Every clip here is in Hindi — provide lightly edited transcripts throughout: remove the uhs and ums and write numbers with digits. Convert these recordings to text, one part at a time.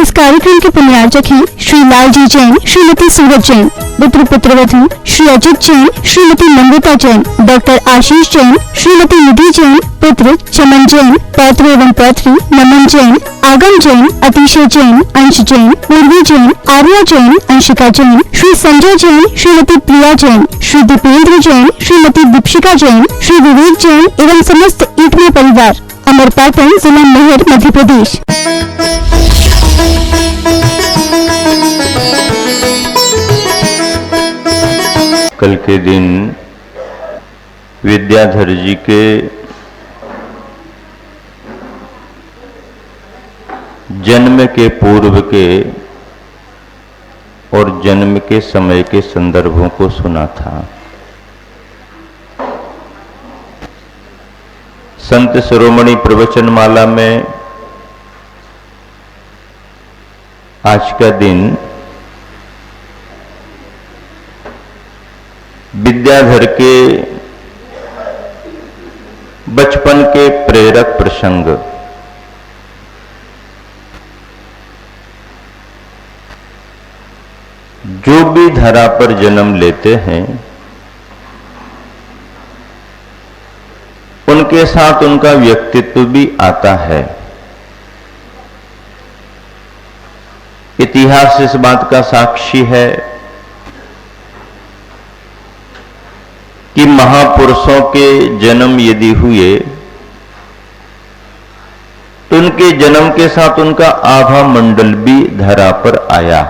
इस कार्यक्रम के पुण्यार्चक हैं श्री लालजी जैन, श्रीमती सूरज जैन, पुत्र पुत्रवधू श्री अजित जैन, श्रीमती नम्रता जैन, डॉक्टर आशीष जैन, श्रीमती निधि जैन, पुत्र चमन जैन, पौत्र एवं पौत्री नमन जैन, आगम जैन, अतिशय जैन, अंश जैन, पूर्वी जैन, आर्या जैन, अंशिका जैन, श्री संजय जैन, श्रीमती प्रिया जैन, श्री दीपेंद्र जैन, श्रीमती दीपिका जैन, श्री विवेक जैन एवं समस्त ईटना परिवार, अमरपाटन, जिला मेहर, मध्य प्रदेश। कल के दिन विद्याधर जी के जन्म के पूर्व के और जन्म के समय के संदर्भों को सुना था। संत शिरोमणि प्रवचनमाला में आज का दिन विद्याधर के बचपन के प्रेरक प्रसंग, जो भी धरा पर जन्म लेते हैं उनके साथ उनका व्यक्तित्व भी आता है। इतिहास इस बात का साक्षी है कि महापुरुषों के जन्म यदि हुए तो उनके जन्म के साथ उनका आभा मंडल भी धरा पर आया।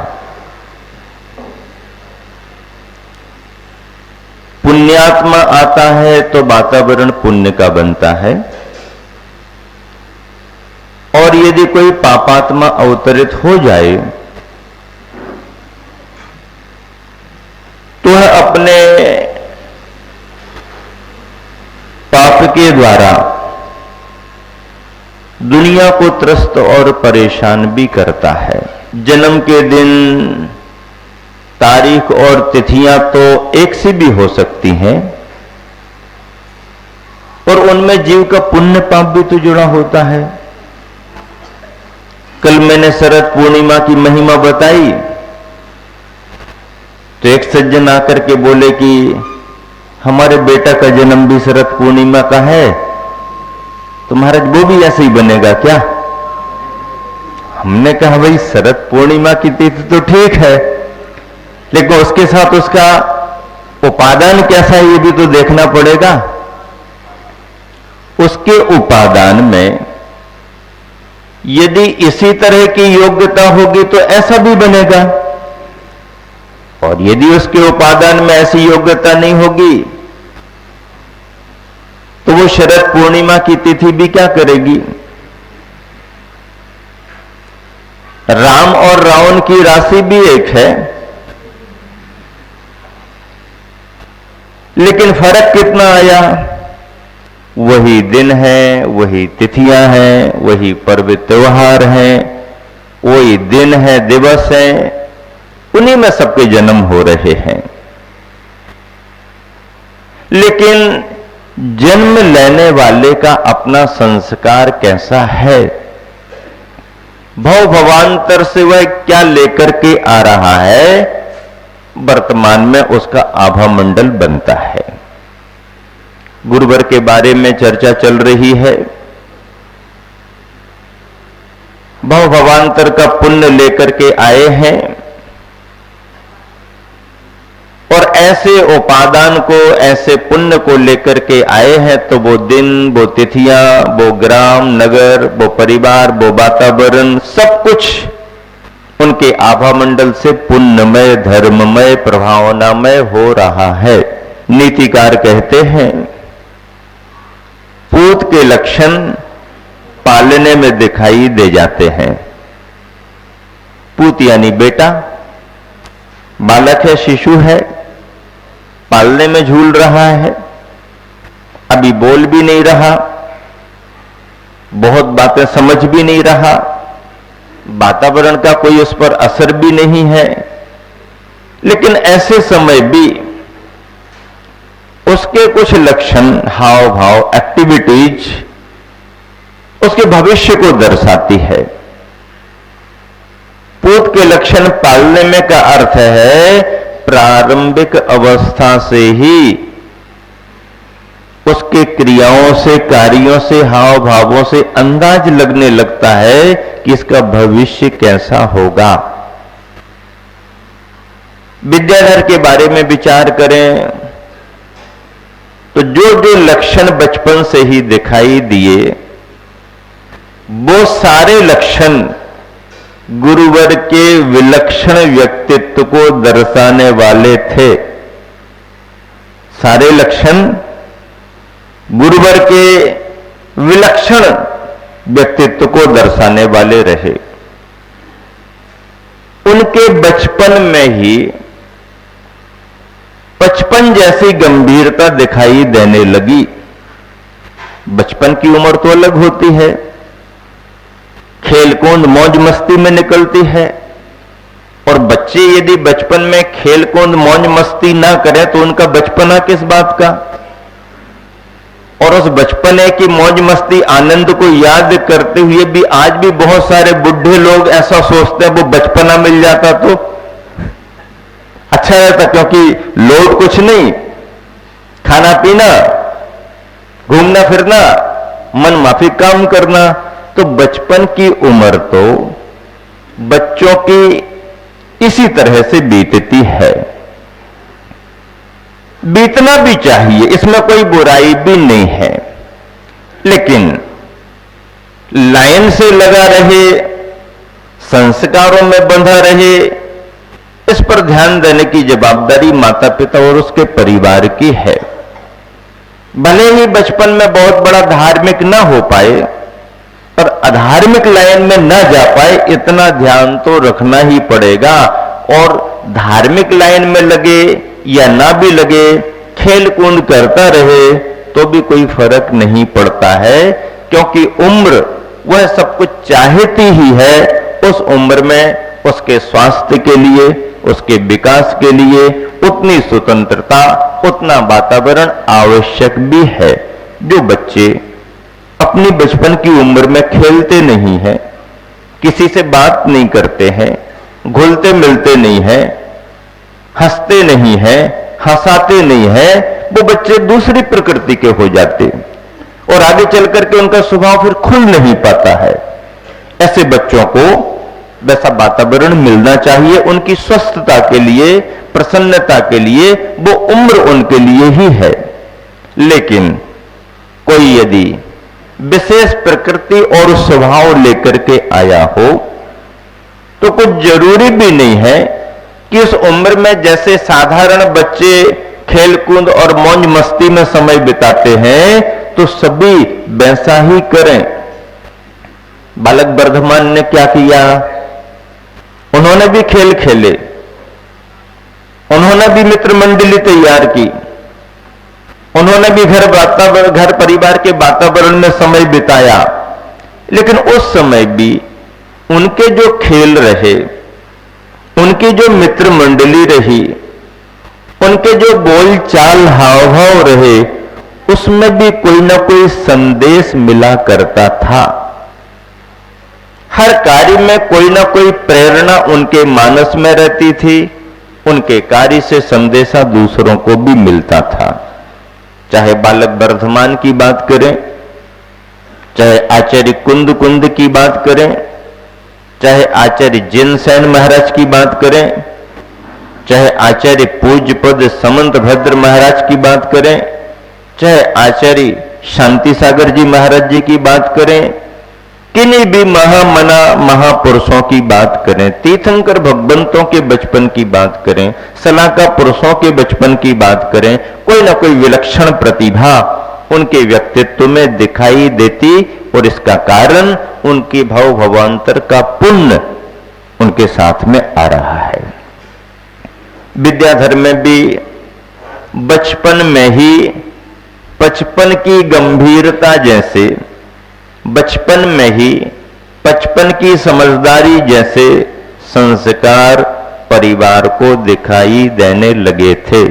पुण्यात्मा आता है तो वातावरण पुण्य का बनता है, और यदि कोई पापात्मा अवतरित हो जाए तो वह अपने पाप के द्वारा दुनिया को त्रस्त और परेशान भी करता है। जन्म के दिन तारीख और तिथियां तो एक सी भी हो सकती हैं, और उनमें जीव का पुण्य पाप भी तो जुड़ा होता है। कल मैंने शरद पूर्णिमा की महिमा बताई तो एक सज्जन आकर के बोले कि हमारे बेटा का जन्म भी शरद पूर्णिमा का है, तो महाराज वो भी ऐसे ही बनेगा क्या? हमने कहा भाई शरद पूर्णिमा की तिथि तो ठीक है, लेकिन उसके साथ उसका उपादान कैसा है ये भी तो देखना पड़ेगा। उसके उपादान में यदि इसी तरह की योग्यता होगी तो ऐसा भी बनेगा, और यदि उसके उपादान में ऐसी योग्यता नहीं होगी तो वो शरद पूर्णिमा की तिथि भी क्या करेगी। राम और रावण की राशि भी एक है, लेकिन फर्क कितना आया? वही दिन है, वही तिथियां हैं, वही पर्व त्योहार हैं, वही दिन है, दिवस है, उन्हीं में सबके जन्म हो रहे हैं। लेकिन जन्म लेने वाले का अपना संस्कार कैसा है, भव भवांतर से वह क्या लेकर के आ रहा है, वर्तमान में उसका आभा मंडल बनता है। गुरुवर के बारे में चर्चा चल रही है। भव भवांतर का पुण्य लेकर के आए हैं, और ऐसे उपादान को, ऐसे पुण्य को लेकर के आए हैं, तो वो दिन, वो तिथियां, वो ग्राम, नगर, वो परिवार, वो वातावरण, सब कुछ उनके आभा मंडल से पुण्यमय, धर्ममय, प्रभावनामय हो रहा है। नीतिकार कहते हैं पूत के लक्षण पालने में दिखाई दे जाते हैं। पूत यानी बेटा, बालक है, शिशु है, पालने में झूल रहा है, अभी बोल भी नहीं रहा, बहुत बातें समझ भी नहीं रहा, वातावरण का कोई उस पर असर भी नहीं है, लेकिन ऐसे समय भी उसके कुछ लक्षण, हाव भाव, एक्टिविटीज उसके भविष्य को दर्शाती है। उसके लक्षण पालने में का अर्थ है प्रारंभिक अवस्था से ही उसके क्रियाओं से, कार्यों से, हाव भावों से अंदाज लगने लगता है कि इसका भविष्य कैसा होगा। विद्याधर के बारे में विचार करें तो जो जो लक्षण बचपन से ही दिखाई दिए वो सारे लक्षण गुरुवर के विलक्षण व्यक्तित्व को दर्शाने वाले थे। सारे लक्षण गुरुवर के विलक्षण व्यक्तित्व को दर्शाने वाले रहे। उनके बचपन में ही 55 जैसी गंभीरता दिखाई देने लगी। बचपन की उम्र तो अलग होती है, खेल कूद मौज मस्ती में निकलती है, और बच्चे यदि बचपन में खेल कूद मौज मस्ती ना करें तो उनका बचपना किस बात का। और उस बचपने की मौज मस्ती आनंद को याद करते हुए भी आज भी बहुत सारे बुढ़े लोग ऐसा सोचते हैं वो बचपना मिल जाता तो अच्छा रहता, क्योंकि लोड कुछ नहीं, खाना पीना, घूमना फिरना, मन माफिक काम करना। तो बचपन की उम्र तो बच्चों की इसी तरह से बीतती है। बीतना भी चाहिए, इसमें कोई बुराई भी नहीं है, लेकिन लाइन से लगा रहे, संस्कारों में बंधा रहे, इस पर ध्यान देने की जवाबदारी माता पिता और उसके परिवार की है। भले ही बचपन में बहुत बड़ा धार्मिक ना हो पाए और अधार्मिक लाइन में ना जा पाए, इतना ध्यान तो रखना ही पड़ेगा। और धार्मिक लाइन में लगे या ना भी लगे, खेल कूद करता रहे तो भी कोई फर्क नहीं पड़ता है, क्योंकि उम्र वह सब कुछ चाहती ही है। उस उम्र में उसके स्वास्थ्य के लिए, उसके विकास के लिए उतनी स्वतंत्रता, उतना वातावरण आवश्यक भी है। जो बच्चे अपनी बचपन की उम्र में खेलते नहीं हैं, किसी से बात नहीं करते हैं, घुलते मिलते नहीं हैं, हंसते नहीं हैं, हंसाते नहीं हैं, वो बच्चे दूसरी प्रकृति के हो जाते और आगे चल करके उनका स्वभाव फिर खुल नहीं पाता है। ऐसे बच्चों को वैसा वातावरण मिलना चाहिए, उनकी स्वस्थता के लिए, प्रसन्नता के लिए। वो उम्र उनके लिए ही है। लेकिन कोई यदि विशेष प्रकृति और स्वभाव लेकर के आया हो तो कुछ जरूरी भी नहीं है कि उस उम्र में जैसे साधारण बच्चे खेल कूद और मौज मस्ती में समय बिताते हैं तो सभी वैसा ही करें। बालक वर्धमान ने क्या किया, उन्होंने भी खेल खेले, उन्होंने भी मित्र मंडली तैयार की, उन्होंने भी घर परिवार के वातावरण में समय बिताया। लेकिन उस समय भी उनके जो खेल रहे, उनकी जो मित्र मंडली रही, उनके जो बोल चाल हाव भाव रहे, उसमें भी कोई ना कोई संदेश मिला करता था। हर कार्य में कोई ना कोई प्रेरणा उनके मानस में रहती थी, उनके कार्य से संदेशा दूसरों को भी मिलता था। चाहे बालक वर्धमान की बात करें, चाहे आचार्य कुंद कुंद की बात करें, चाहे आचार्य जिनसेन महाराज की बात करें, चाहे आचार्य पूज्य पद समंत भद्र महाराज की बात करें, चाहे आचार्य शांति सागर जी महाराज जी की बात करें, किन्हीं भी महामना महापुरुषों की बात करें, तीर्थंकर भगवंतों के बचपन की बात करें, सलाका पुरुषों के बचपन की बात करें, कोई ना कोई विलक्षण प्रतिभा उनके व्यक्तित्व में दिखाई देती। और इसका कारण उनके भव भवांतर का पुण्य उनके साथ में आ रहा है। विद्याधर में भी बचपन में ही 55 की गंभीरता जैसे, बचपन में ही 55 की समझदारी जैसे संस्कार परिवार को दिखाई देने लगे थे।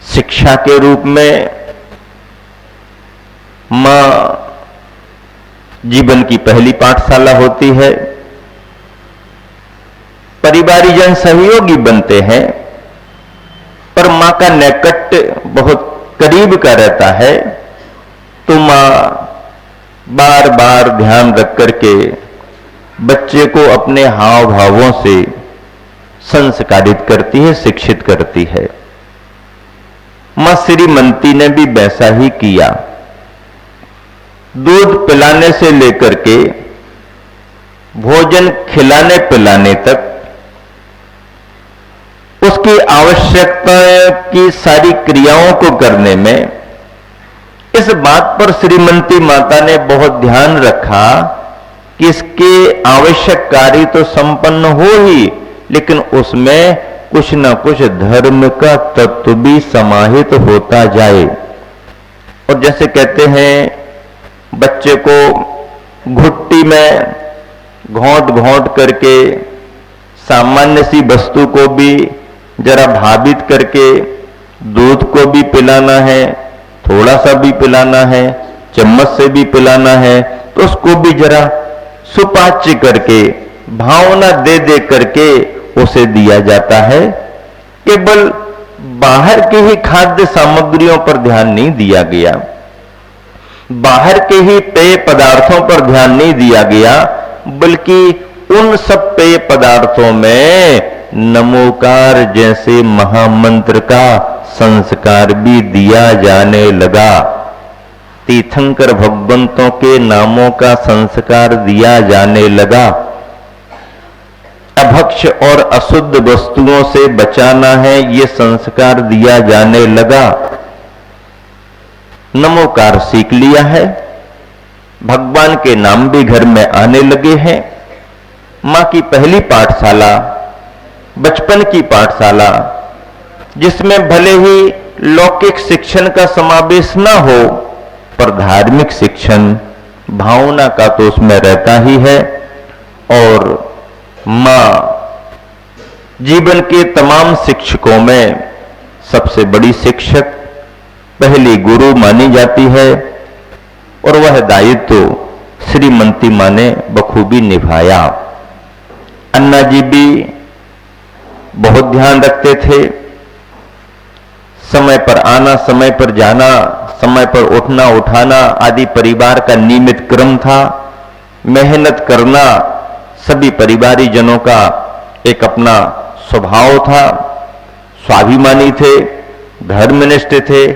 शिक्षा के रूप में मां जीवन की पहली पाठशाला होती है। परिवारीजन सहयोगी बनते हैं, पर मां का नैकट्य बहुत करीब का रहता है, तो मां बार बार ध्यान रख करके बच्चे को अपने हाव भावों से संस्कारित करती है, शिक्षित करती है। मां श्रीमती ने भी वैसा ही किया। दूध पिलाने से लेकर के भोजन खिलाने पिलाने तक उसकी आवश्यकता की सारी क्रियाओं को करने में इस बात पर श्रीमती माता ने बहुत ध्यान रखा कि इसके आवश्यक कार्य तो संपन्न हो ही, लेकिन उसमें कुछ न कुछ धर्म का तत्व भी समाहित होता जाए। और जैसे कहते हैं, बच्चे को घुट्टी में घोंट घोंट करके सामान्य सी वस्तु को भी जरा भावित करके दूध को भी पिलाना है, थोड़ा सा भी पिलाना है, चम्मच से भी पिलाना है, तो उसको भी जरा सुपाच्य करके भावना दे दे करके उसे दिया जाता है। केवल बाहर की ही खाद्य सामग्रियों पर ध्यान नहीं दिया गया, बाहर के ही पेय पदार्थों पर ध्यान नहीं दिया गया, बल्कि उन सब पेय पदार्थों में नमोकार जैसे महामंत्र का संस्कार भी दिया जाने लगा। तीर्थंकर भगवंतों के नामों का संस्कार दिया जाने लगा। अभक्ष और अशुद्ध वस्तुओं से बचाना है, ये संस्कार दिया जाने लगा। नमोकार सीख लिया है, भगवान के नाम भी घर में आने लगे हैं। मां की पहली पाठशाला बचपन की पाठशाला, जिसमें भले ही लौकिक शिक्षण का समावेश न हो, पर धार्मिक शिक्षण भावना का तो उसमें रहता ही है। और मां जीवन के तमाम शिक्षकों में सबसे बड़ी शिक्षक, पहली गुरु मानी जाती है, और वह दायित्व तो श्रीमती मां ने बखूबी निभाया। अन्ना जी भी बहुत ध्यान रखते थे, समय पर आना, समय पर जाना, समय पर उठना उठाना आदि परिवार का नियमित क्रम था। मेहनत करना सभी परिवारी जनों का एक अपना स्वभाव था। स्वाभिमानी थे, धर्मनिष्ठ थे,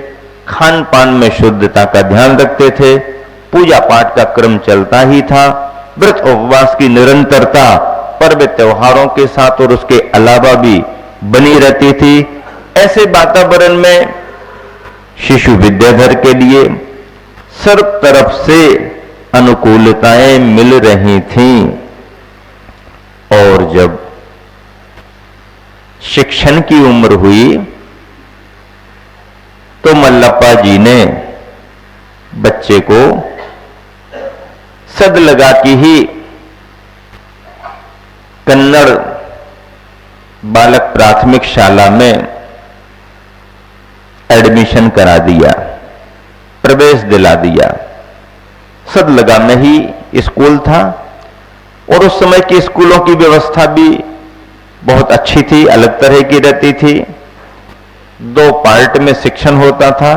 खान पान में शुद्धता का ध्यान रखते थे, पूजा पाठ का क्रम चलता ही था, व्रत उपवास की निरंतरता पर्व त्योहारों के साथ और उसके अलावा भी बनी रहती थी। ऐसे वातावरण में शिशु विद्याधर के लिए सर्व तरफ से अनुकूलताएं मिल रही थीं। और जब शिक्षण की उम्र हुई तो मल्लप्पा जी ने बच्चे को सद लगा की ही कन्नड़ बालक प्राथमिक शाला में एडमिशन करा दिया, प्रवेश दिला दिया। सदलगा में ही स्कूल था और उस समय की स्कूलों की व्यवस्था भी बहुत अच्छी थी, अलग तरह की रहती थी। 2 पार्ट में शिक्षण होता था।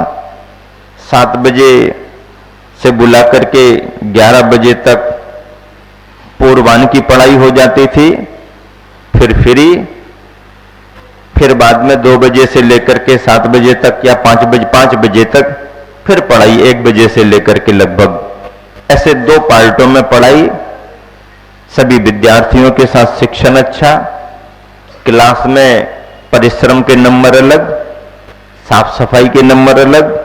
7 बजे से बुला करके 11 बजे तक पूर्वाह्न की पढ़ाई हो जाती थी, फिर फ्री, फिर बाद में 2 बजे से लेकर के 7 बजे तक या 5 बजे तक फिर पढ़ाई 1 बजे से लेकर के लगभग, ऐसे 2 पार्टों में पढ़ाई। सभी विद्यार्थियों के साथ शिक्षण अच्छा, क्लास में परिश्रम के नंबर अलग, साफ सफाई के नंबर अलग,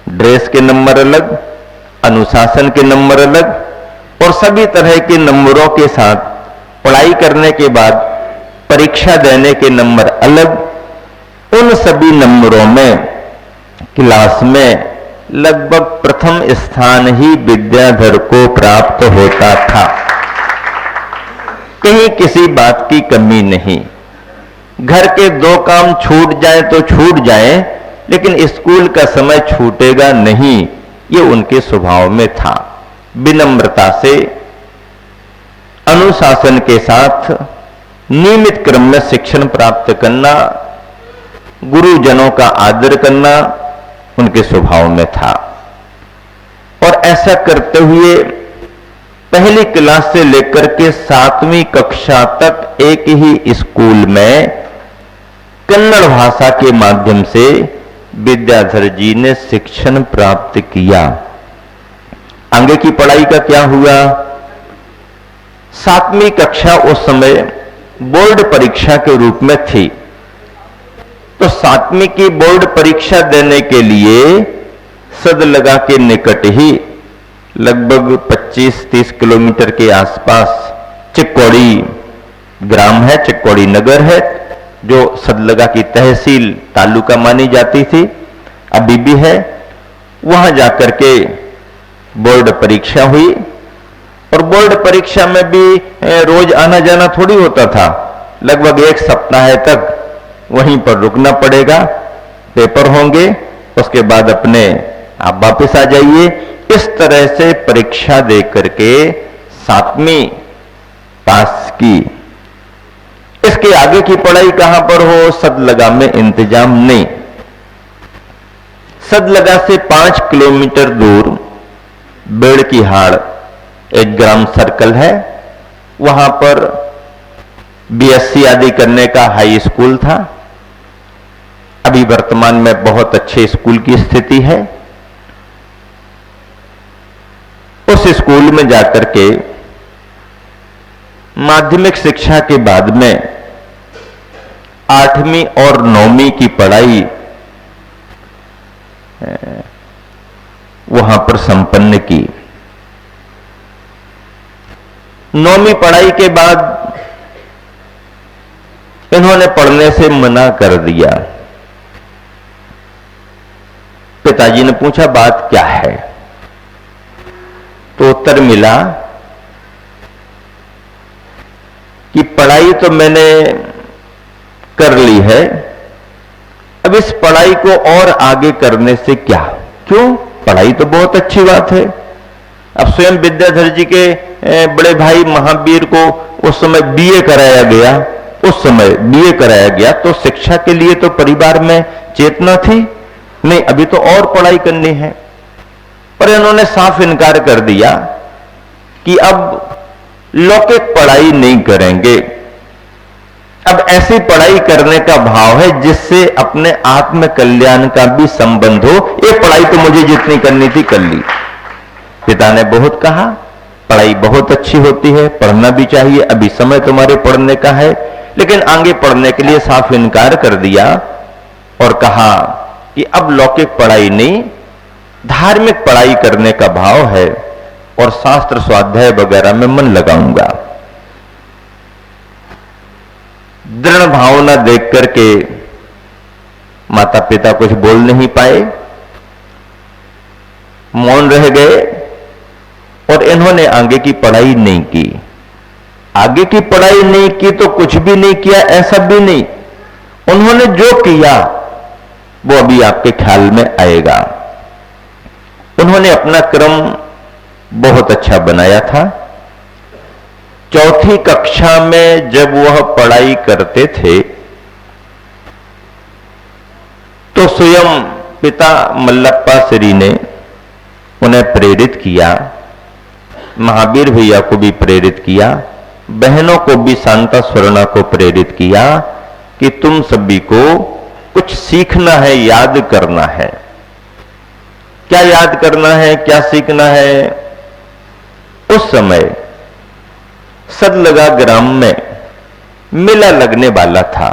ड्रेस के नंबर अलग, अनुशासन के नंबर अलग, और सभी तरह के नंबरों के साथ पढ़ाई करने के बाद परीक्षा देने के नंबर अलग। उन सभी नंबरों में क्लास में लगभग प्रथम स्थान ही विद्याधर को प्राप्त होता था। कहीं किसी बात की कमी नहीं। घर के 2 काम छूट जाए तो छूट जाए, लेकिन स्कूल का समय छूटेगा नहीं, ये उनके स्वभाव में था। विनम्रता से, अनुशासन के साथ नियमित क्रम में शिक्षण प्राप्त करना, गुरुजनों का आदर करना उनके स्वभाव में था। और ऐसा करते हुए पहली क्लास से लेकर के 7वीं कक्षा तक एक ही स्कूल में कन्नड़ भाषा के माध्यम से विद्याधर जी ने शिक्षण प्राप्त किया। आगे की पढ़ाई का क्या हुआ? 7वीं कक्षा उस समय बोर्ड परीक्षा के रूप में थी, तो 7वीं की बोर्ड परीक्षा देने के लिए सदलगा के निकट ही लगभग 25-30 किलोमीटर के आसपास चिक्कोड़ी ग्राम है, चिक्कोड़ी नगर है, जो सदलगा की तहसील तालुका मानी जाती थी, अभी भी है। वहां जाकर के बोर्ड परीक्षा हुई, और बोर्ड परीक्षा में भी रोज आना जाना थोड़ी होता था, लगभग 1 सप्ताह तक वहीं पर रुकना पड़ेगा। पेपर होंगे, उसके बाद अपने आप वापस आ जाइए। इस तरह से परीक्षा दे करके 7वीं पास की। इसके आगे की पढ़ाई कहां पर हो? सदलगा में इंतजाम नहीं। सदलगा से 5 किलोमीटर दूर बेड़ की हाड़ एक ग्राम सर्कल है, वहां पर बीएससी आदि करने का हाई स्कूल था। अभी वर्तमान में बहुत अच्छे स्कूल की स्थिति है। उस स्कूल में जाकर के माध्यमिक शिक्षा के बाद में 8वीं और 9वीं की पढ़ाई वहां पर संपन्न की। 9वीं पढ़ाई के बाद इन्होंने पढ़ने से मना कर दिया। पिताजी ने पूछा बात क्या है, तो उत्तर मिला कि पढ़ाई तो मैंने कर ली है, अब इस पढ़ाई को और आगे करने से क्या? क्यों? पढ़ाई तो बहुत अच्छी बात है। अब स्वयं विद्याधर जी के बड़े भाई महावीर को उस समय बीए कराया गया, उस समय बीए कराया गया, तो शिक्षा के लिए तो परिवार में चेतना थी, नहीं अभी तो और पढ़ाई करनी है। पर इन्होंने साफ इनकार कर दिया कि अब लौकिक पढ़ाई नहीं करेंगे, अब ऐसी पढ़ाई करने का भाव है जिससे अपने आत्म कल्याण का भी संबंध हो। ये पढ़ाई तो मुझे जितनी करनी थी कर ली। पिता ने बहुत कहा पढ़ाई बहुत अच्छी होती है, पढ़ना भी चाहिए, अभी समय तुम्हारे पढ़ने का है, लेकिन आगे पढ़ने के लिए साफ इनकार कर दिया और कहा कि अब लौकिक पढ़ाई नहीं, धार्मिक पढ़ाई करने का भाव है और शास्त्र स्वाध्याय वगैरह में मन लगाऊंगा। दृढ़ भावना देख करके माता पिता कुछ बोल नहीं पाए, मौन रह गए और इन्होंने आगे की पढ़ाई नहीं की। आगे की पढ़ाई नहीं की तो कुछ भी नहीं किया ऐसा भी नहीं, उन्होंने जो किया वो अभी आपके ख्याल में आएगा। उन्होंने अपना क्रम बहुत अच्छा बनाया था। 4थी कक्षा में जब वह पढ़ाई करते थे तो स्वयं पिता मल्लप्पा श्री ने उन्हें प्रेरित किया, महावीर भैया को भी प्रेरित किया, बहनों को भी शांता स्वर्णा को प्रेरित किया कि तुम सभी को कुछ सीखना है, याद करना है। क्या याद करना है, क्या सीखना है? उस समय सदलगा ग्राम में मेला लगने वाला था।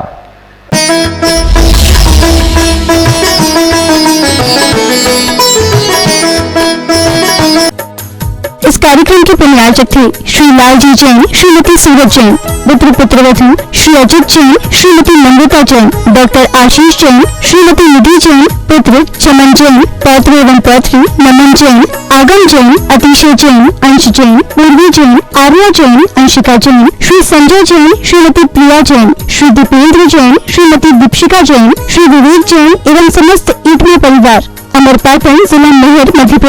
इस कार्यक्रम के प्रयाजक थे श्री लालजी जैन, श्रीमती सूरज जैन, पुत्र पुत्रवधू श्री अजित जैन, श्रीमती नम्रता जैन, डॉक्टर आशीष जैन, श्रीमती निधि जैन, पुत्र चमन जैन, पौत्र एवं पौत्री नमन जैन, आगम जैन, अतिशय जैन, अंश जैन, पूर्वी जैन, आर्या जैन, अंशिका जैन, श्री संजय जैन, श्रीमती प्रिया जैन, श्री दीपेंद्र जैन, श्रीमती दीक्षिका जैन, श्री विवेक जैन एवं समस्त ईटने परिवार, अमरपाटन, जिला मेहर, मध्य प्रदेश।